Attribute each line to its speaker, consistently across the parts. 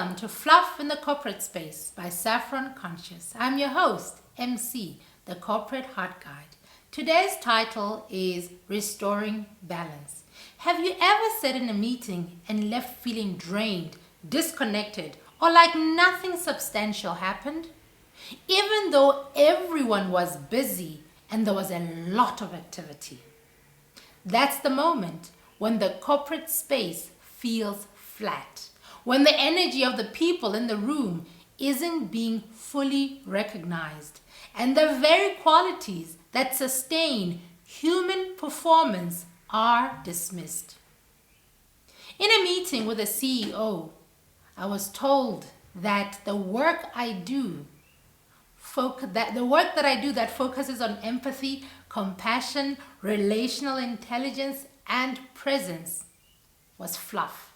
Speaker 1: Welcome to Fluff in the Corporate Space by Saffron Conscious. I'm your host, MC, the Corporate Heart Guide. Today's title is Restoring Balance. Have you ever sat in a meeting and left feeling drained, disconnected, or like nothing substantial happened? Even though everyone was busy and there was a lot of activity. That's the moment when the corporate space feels flat, when the energy of the people in the room isn't being fully recognized, and the very qualities that sustain human performance are dismissed. In a meeting with a CEO, I was told that the work that I do that focuses on empathy, compassion, relational intelligence, and presence was fluff.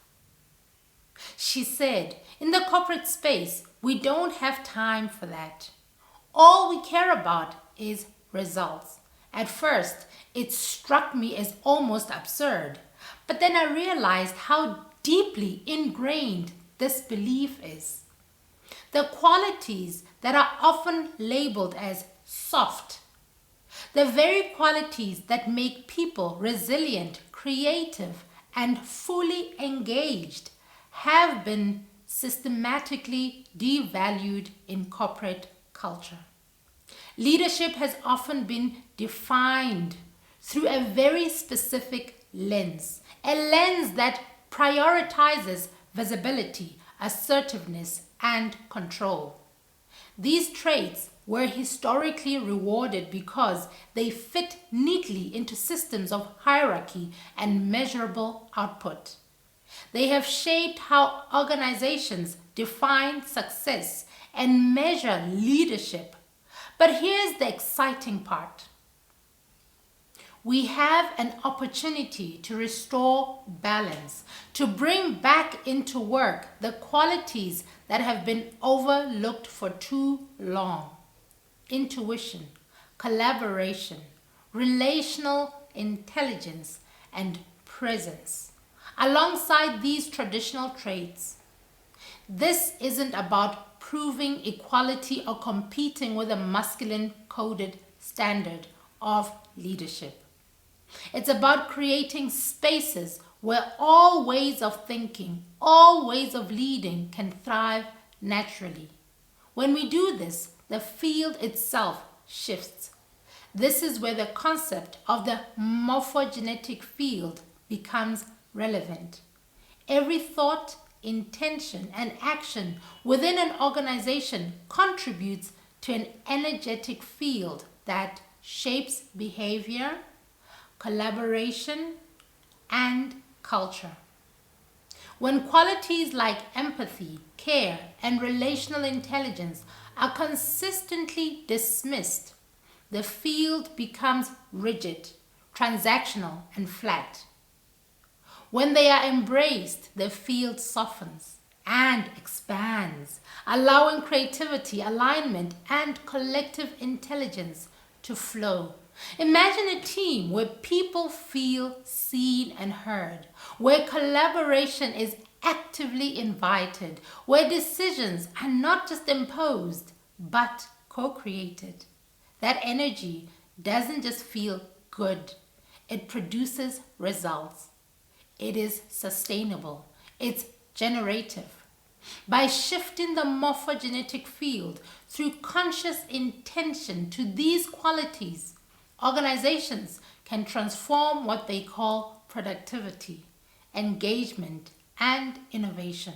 Speaker 1: She said, in the corporate space, we don't have time for that. All we care about is results. At first, it struck me as almost absurd, but then I realized how deeply ingrained this belief is. The qualities that are often labeled as soft, the very qualities that make people resilient, creative, and fully engaged, have been systematically devalued in corporate culture. Leadership has often been defined through a very specific lens, a lens that prioritizes visibility, assertiveness, and control. These traits were historically rewarded because they fit neatly into systems of hierarchy and measurable output. They have shaped how organizations define success and measure leadership. But here's the exciting part. We have an opportunity to restore balance, to bring back into work the qualities that have been overlooked for too long. Intuition, collaboration, relational intelligence, and presence. Alongside these traditional traits, this isn't about proving equality or competing with a masculine coded standard of leadership. It's about creating spaces where all ways of thinking, all ways of leading can thrive naturally. When we do this, the field itself shifts. This is where the concept of the morphogenetic field becomes relevant. Every thought, intention, and action within an organization contributes to an energetic field that shapes behavior, collaboration, and culture. When qualities like empathy, care, and relational intelligence are consistently dismissed, the field becomes rigid, transactional, and flat. When they are embraced, the field softens and expands, allowing creativity, alignment, and collective intelligence to flow. Imagine a team where people feel seen and heard, where collaboration is actively invited, where decisions are not just imposed, but co-created. That energy doesn't just feel good, it produces results. It is sustainable. It's generative. By shifting the morphogenetic field through conscious intention to these qualities, organizations can transform what they call productivity, engagement, and innovation.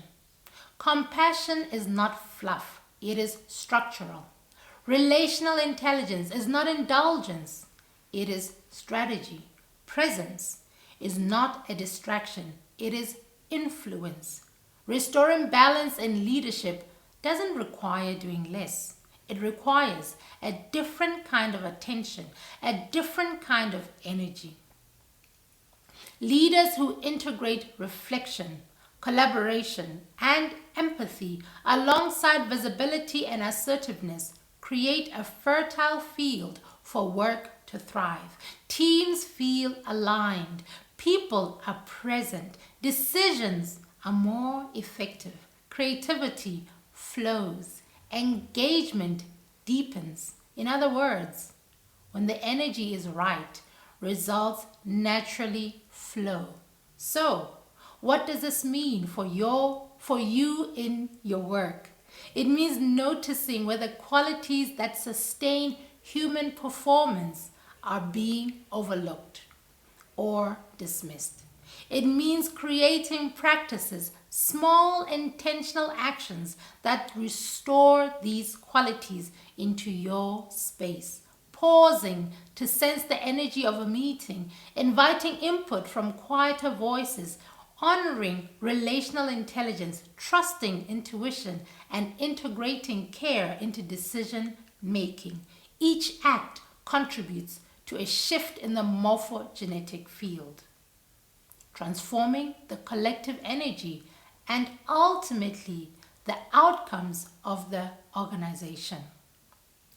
Speaker 1: Compassion is not fluff. It is structural. Relational intelligence is not indulgence. It is strategy. Presence is not a distraction, it is influence. Restoring balance in leadership doesn't require doing less. It requires a different kind of attention, a different kind of energy. Leaders who integrate reflection, collaboration, and empathy alongside visibility and assertiveness create a fertile field for work to thrive. Teams feel aligned. People are present. Decisions are more effective. creativity flows, engagement deepens. In other words, when the energy is right, results naturally flow. So, what does this mean for you in your work? It means noticing whether qualities that sustain human performance are being overlooked or dismissed. It means creating practices, small intentional actions that restore these qualities into your space. Pausing to sense the energy of a meeting, inviting input from quieter voices, honoring relational intelligence, trusting intuition, and integrating care into decision making. Each act contributes to a shift in the morphogenetic field, transforming the collective energy and ultimately the outcomes of the organization.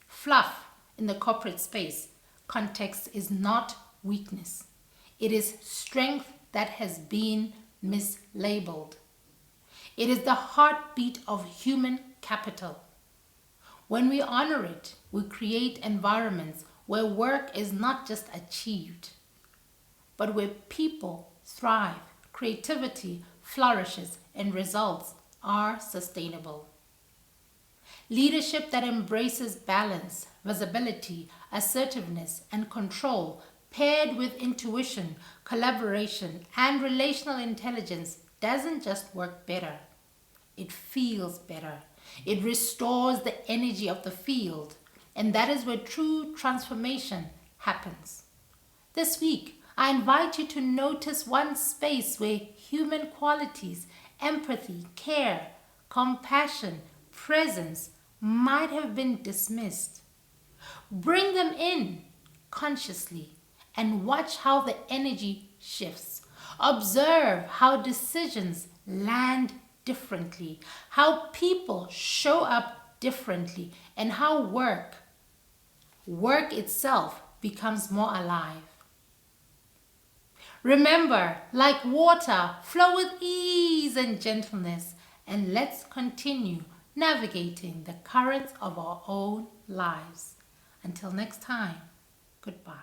Speaker 1: Fluff in the corporate space context is not weakness. It is strength that has been mislabeled. It is the heartbeat of human capital. When we honor it, we create environments where work is not just achieved, but where people thrive, creativity flourishes, and results are sustainable. Leadership that embraces balance, visibility, assertiveness, and control, paired with intuition, collaboration, and relational intelligence, doesn't just work better. It feels better. It restores the energy of the field, and that is where true transformation happens. This week, I invite you to notice one space where human qualities, empathy, care, compassion, presence might have been dismissed. Bring them in consciously and watch how the energy shifts. Observe how decisions land differently, how people show up differently, and how work itself becomes more alive. Remember, like water, flow with ease and gentleness, and let's continue navigating the currents of our own lives. Until next time, goodbye.